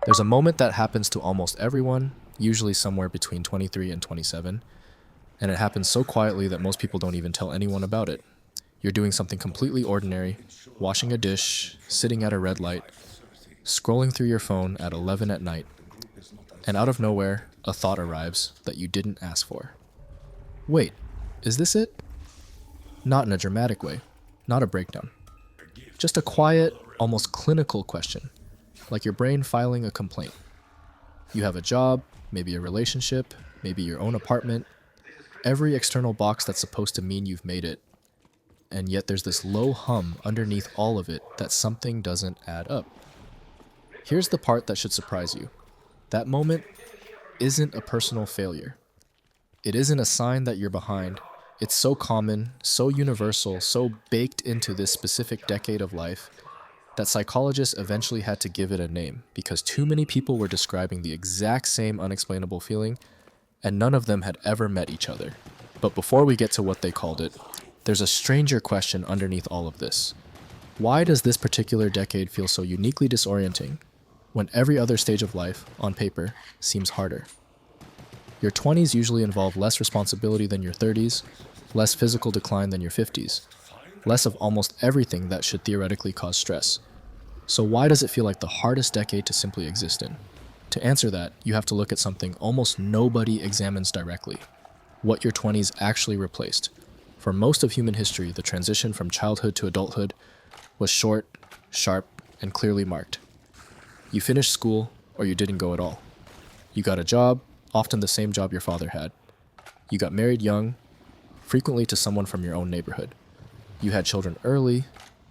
There's a moment that happens to almost everyone, usually somewhere between 23 and 27, and it happens so quietly that most people don't even tell anyone about it. You're doing something completely ordinary, washing a dish, sitting at a red light, scrolling through your phone at 11 at night, and out of nowhere, a thought arrives that you didn't ask for. Wait, is this it? Not in a dramatic way, not a breakdown. Just a quiet, almost clinical question, like your brain filing a complaint. You have a job, maybe a relationship, maybe your own apartment, every external box that's supposed to mean you've made it, and yet there's this low hum underneath all of it that something doesn't add up. Here's the part that should surprise you. That moment isn't a personal failure. It isn't a sign that you're behind. It's so common, so universal, so baked into this specific decade of life that psychologists eventually had to give it a name because too many people were describing the exact same unexplainable feeling and none of them had ever met each other. But before we get to what they called it, there's a stranger question underneath all of this. Why does this particular decade feel so uniquely disorienting when every other stage of life, on paper, seems harder? Your 20s usually involve less responsibility than your 30s, less physical decline than your 50s, less of almost everything that should theoretically cause stress. So why does it feel like the hardest decade to simply exist in? To answer that, you have to look at something almost nobody examines directly: what your 20s actually replaced. For most of human history, the transition from childhood to adulthood was short, sharp, and clearly marked. You finished school, or you didn't go at all. You got a job, often the same job your father had. You got married young, frequently to someone from your own neighborhood. You had children early,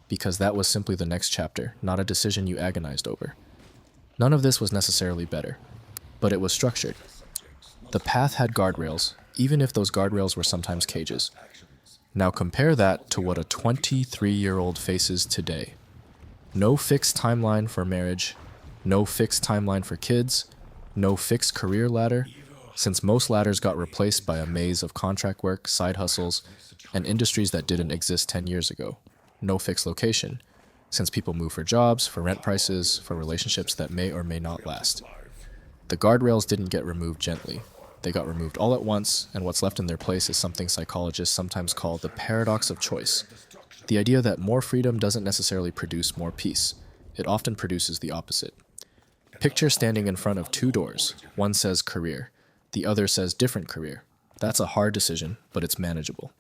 because that was simply the next chapter, not a decision you agonized over. None of this was necessarily better, but it was structured. The path had guardrails, even if those guardrails were sometimes cages. Now compare that to what a 23-year-old faces today. No fixed timeline for marriage, no fixed timeline for kids, no fixed career ladder, since most ladders got replaced by a maze of contract work, side hustles, and industries that didn't exist 10 years ago. No fixed location, since people move for jobs, for rent prices, for relationships that may or may not last. The guardrails didn't get removed gently. They got removed all at once, and what's left in their place is something psychologists sometimes call the paradox of choice. The idea that more freedom doesn't necessarily produce more peace. It often produces the opposite. Picture standing in front of two doors. One says career. The other says different career. That's a hard decision, but it's manageable.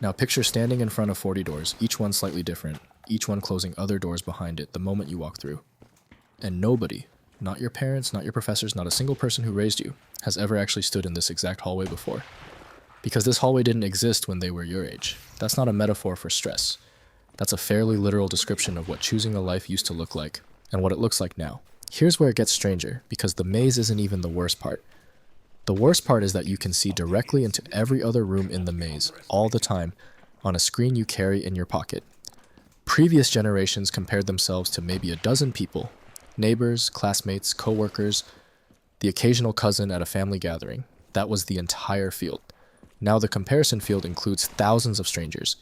Now picture standing in front of 40 doors, each one slightly different, each one closing other doors behind it the moment you walk through. And nobody, not your parents, not your professors, not a single person who raised you, has ever actually stood in this exact hallway before. Because this hallway didn't exist when they were your age. That's not a metaphor for stress. That's a fairly literal description of what choosing a life used to look like, and what it looks like now. Here's where it gets stranger, because the maze isn't even the worst part. The worst part is that you can see directly into every other room in the maze, all the time, on a screen you carry in your pocket. Previous generations compared themselves to maybe a dozen people, neighbors, classmates, co-workers, the occasional cousin at a family gathering. That was the entire field. Now the comparison field includes thousands of strangers,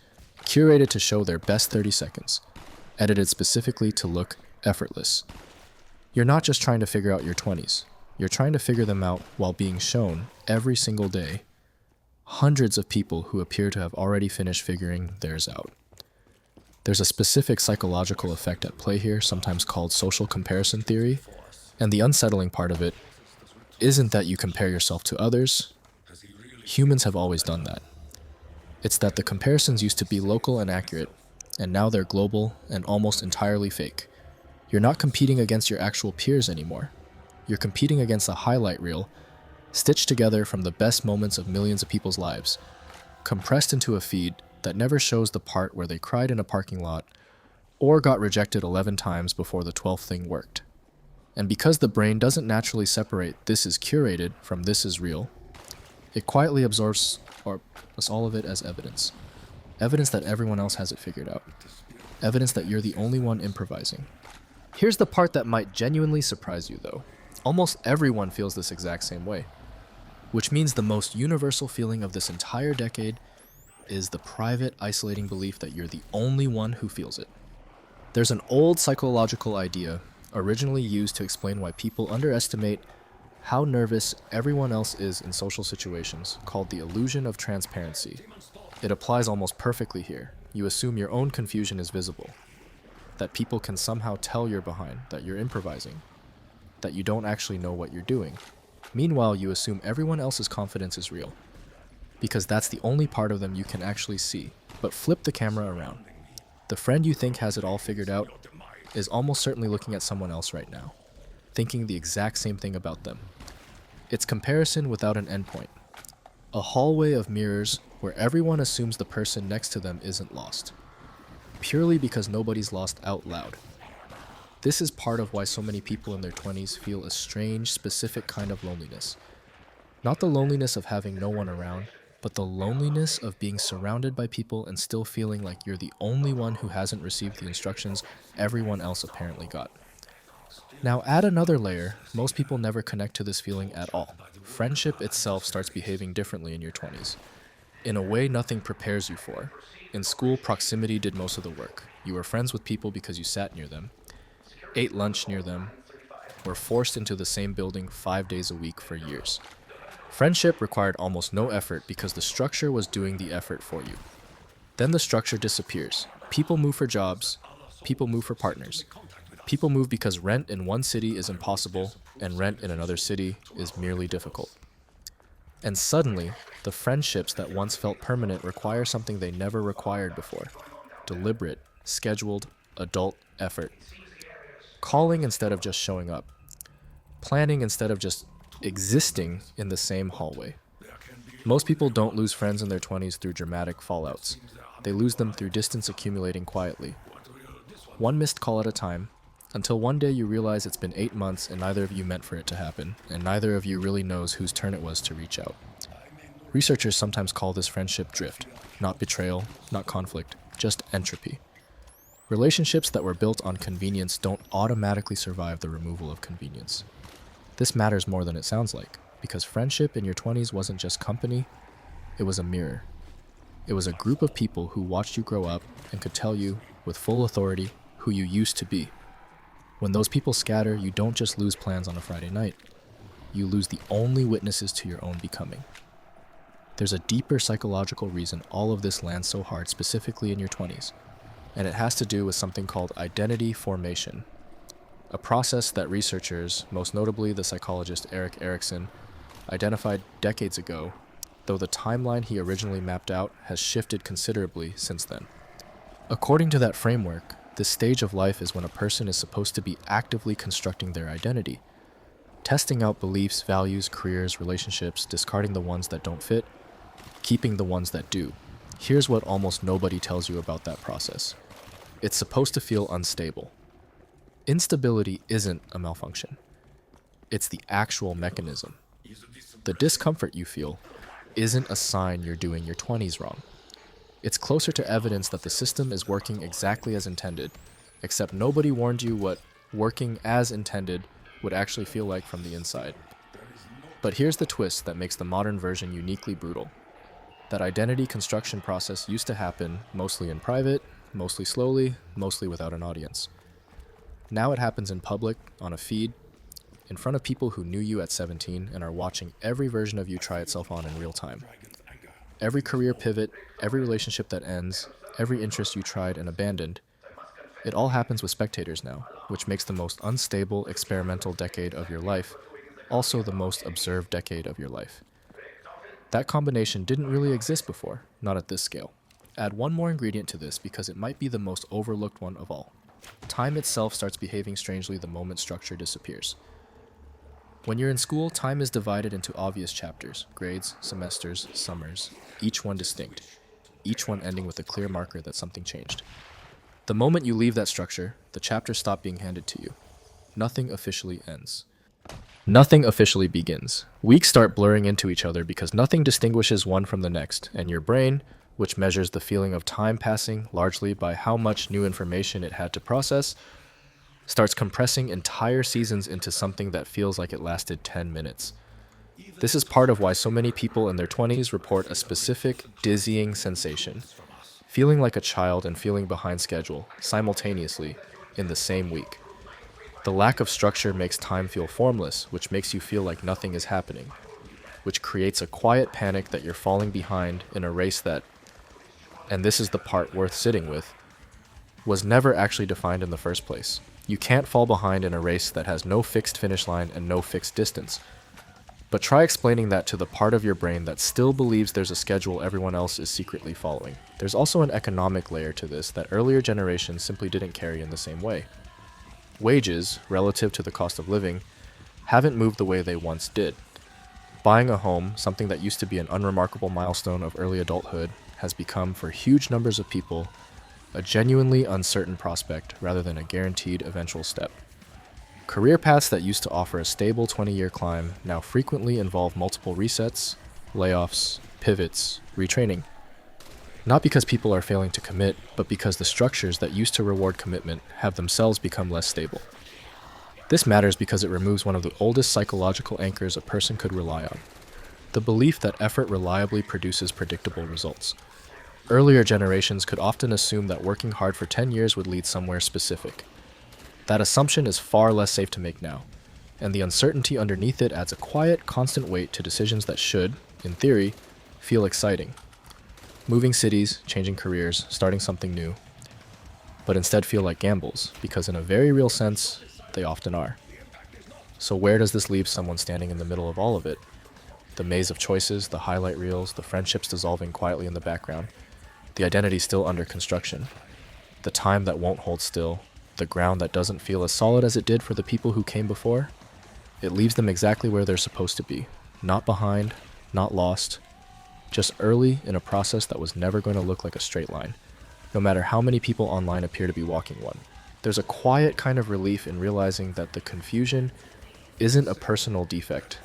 curated to show their best 30 seconds, edited specifically to look effortless. You're not just trying to figure out your 20s. You're trying to figure them out while being shown, every single day, hundreds of people who appear to have already finished figuring theirs out. There's a specific psychological effect at play here, sometimes called social comparison theory, and the unsettling part of it isn't that you compare yourself to others. Humans have always done that. It's that the comparisons used to be local and accurate, and now they're global and almost entirely fake. You're not competing against your actual peers anymore. You're competing against a highlight reel, stitched together from the best moments of millions of people's lives, compressed into a feed that never shows the part where they cried in a parking lot or got rejected 11 times before the 12th thing worked. And because the brain doesn't naturally separate this is curated from this is real, it quietly absorbs all of it as evidence. Evidence that everyone else has it figured out. Evidence that you're the only one improvising. Here's the part that might genuinely surprise you, though. Almost everyone feels this exact same way. Which means the most universal feeling of this entire decade is the private, isolating belief that you're the only one who feels it. There's an old psychological idea, originally used to explain why people underestimate how nervous everyone else is in social situations, called the illusion of transparency. It applies almost perfectly here. You assume your own confusion is visible, that people can somehow tell you're behind, that you're improvising, that you don't actually know what you're doing. Meanwhile, you assume everyone else's confidence is real, because that's the only part of them you can actually see. But flip the camera around. The friend you think has it all figured out is almost certainly looking at someone else right now, thinking the exact same thing about them. It's comparison without an endpoint. A hallway of mirrors where everyone assumes the person next to them isn't lost, purely because nobody's lost out loud. This is part of why so many people in their 20s feel a strange, specific kind of loneliness. Not the loneliness of having no one around, but the loneliness of being surrounded by people and still feeling like you're the only one who hasn't received the instructions everyone else apparently got. Now add another layer. Most people never connect to this feeling at all. Friendship itself starts behaving differently in your 20s, in a way nothing prepares you for. In school, proximity did most of the work. You were friends with people because you sat near them, ate lunch near them, were forced into the same building 5 days a week for years. Friendship required almost no effort because the structure was doing the effort for you. Then the structure disappears. People move for jobs, people move for partners. People move because rent in one city is impossible and rent in another city is merely difficult. And suddenly, the friendships that once felt permanent require something they never required before: deliberate, scheduled, adult effort. Calling instead of just showing up. Planning instead of just existing in the same hallway. Most people don't lose friends in their 20s through dramatic fallouts. They lose them through distance accumulating quietly. One missed call at a time, until one day you realize it's been 8 months and neither of you meant for it to happen, and neither of you really knows whose turn it was to reach out. Researchers sometimes call this friendship drift, not betrayal, not conflict, just entropy. Relationships that were built on convenience don't automatically survive the removal of convenience. This matters more than it sounds like, because friendship in your 20s wasn't just company, it was a mirror. It was a group of people who watched you grow up and could tell you, with full authority, who you used to be. When those people scatter, you don't just lose plans on a Friday night. You lose the only witnesses to your own becoming. There's a deeper psychological reason all of this lands so hard, specifically in your 20s, and it has to do with something called identity formation, a process that researchers, most notably the psychologist Erik Erikson, identified decades ago, though the timeline he originally mapped out has shifted considerably since then. According to that framework, this stage of life is when a person is supposed to be actively constructing their identity, testing out beliefs, values, careers, relationships, discarding the ones that don't fit, keeping the ones that do. Here's what almost nobody tells you about that process. It's supposed to feel unstable. Instability isn't a malfunction. It's the actual mechanism. The discomfort you feel isn't a sign you're doing your 20s wrong. It's closer to evidence that the system is working exactly as intended, except nobody warned you what working as intended would actually feel like from the inside. But here's the twist that makes the modern version uniquely brutal. That identity construction process used to happen mostly in private, mostly slowly, mostly without an audience. Now it happens in public, on a feed, in front of people who knew you at 17 and are watching every version of you try itself on in real time. Every career pivot, every relationship that ends, every interest you tried and abandoned, it all happens with spectators now, which makes the most unstable, experimental decade of your life also the most observed decade of your life. That combination didn't really exist before, not at this scale. Add one more ingredient to this because it might be the most overlooked one of all. Time itself starts behaving strangely the moment structure disappears. When you're in school, time is divided into obvious chapters, grades, semesters, summers, each one distinct, each one ending with a clear marker that something changed. The moment you leave that structure, the chapters stop being handed to you. Nothing officially ends. Nothing officially begins. Weeks start blurring into each other because nothing distinguishes one from the next, and your brain, which measures the feeling of time passing largely by how much new information it had to process, starts compressing entire seasons into something that feels like it lasted 10 minutes. This is part of why so many people in their 20s report a specific, dizzying sensation, feeling like a child and feeling behind schedule, simultaneously, in the same week. The lack of structure makes time feel formless, which makes you feel like nothing is happening, which creates a quiet panic that you're falling behind in a race that, and this is the part worth sitting with, was never actually defined in the first place. You can't fall behind in a race that has no fixed finish line and no fixed distance. But try explaining that to the part of your brain that still believes there's a schedule everyone else is secretly following. There's also an economic layer to this that earlier generations simply didn't carry in the same way. Wages, relative to the cost of living, haven't moved the way they once did. Buying a home, something that used to be an unremarkable milestone of early adulthood, has become, for huge numbers of people, a genuinely uncertain prospect rather than a guaranteed eventual step. Career paths that used to offer a stable 20-year climb now frequently involve multiple resets, layoffs, pivots, retraining. Not because people are failing to commit, but because the structures that used to reward commitment have themselves become less stable. This matters because it removes one of the oldest psychological anchors a person could rely on: the belief that effort reliably produces predictable results. Earlier generations could often assume that working hard for 10 years would lead somewhere specific. That assumption is far less safe to make now, and the uncertainty underneath it adds a quiet, constant weight to decisions that should, in theory, feel exciting. Moving cities, changing careers, starting something new, but instead feel like gambles, because in a very real sense, they often are. So where does this leave someone standing in the middle of all of it? The maze of choices, the highlight reels, the friendships dissolving quietly in the background, the identity still under construction, the time that won't hold still, the ground that doesn't feel as solid as it did for the people who came before. It leaves them exactly where they're supposed to be, not behind, not lost, just early in a process that was never going to look like a straight line, no matter how many people online appear to be walking one. There's a quiet kind of relief in realizing that the confusion isn't a personal defect.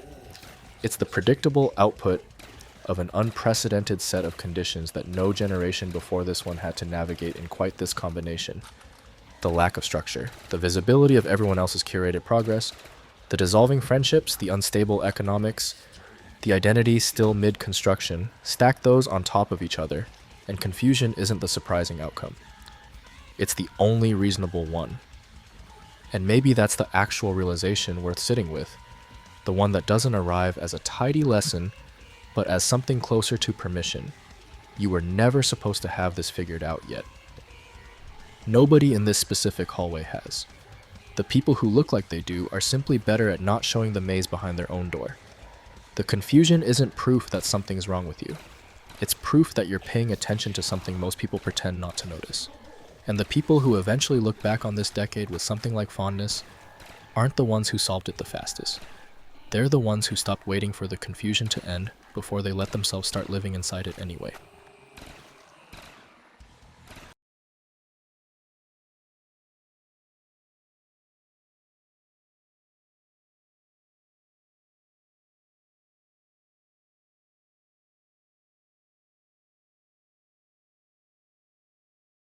It's the predictable output of an unprecedented set of conditions that no generation before this one had to navigate in quite this combination. The lack of structure, the visibility of everyone else's curated progress, the dissolving friendships, the unstable economics, the identity still mid-construction, stack those on top of each other, and confusion isn't the surprising outcome. It's the only reasonable one. And maybe that's the actual realization worth sitting with, the one that doesn't arrive as a tidy lesson, but as something closer to permission. You were never supposed to have this figured out yet. Nobody in this specific hallway has. The people who look like they do are simply better at not showing the maze behind their own door. The confusion isn't proof that something's wrong with you. It's proof that you're paying attention to something most people pretend not to notice. And the people who eventually look back on this decade with something like fondness aren't the ones who solved it the fastest. They're the ones who stopped waiting for the confusion to end before they let themselves start living inside it anyway.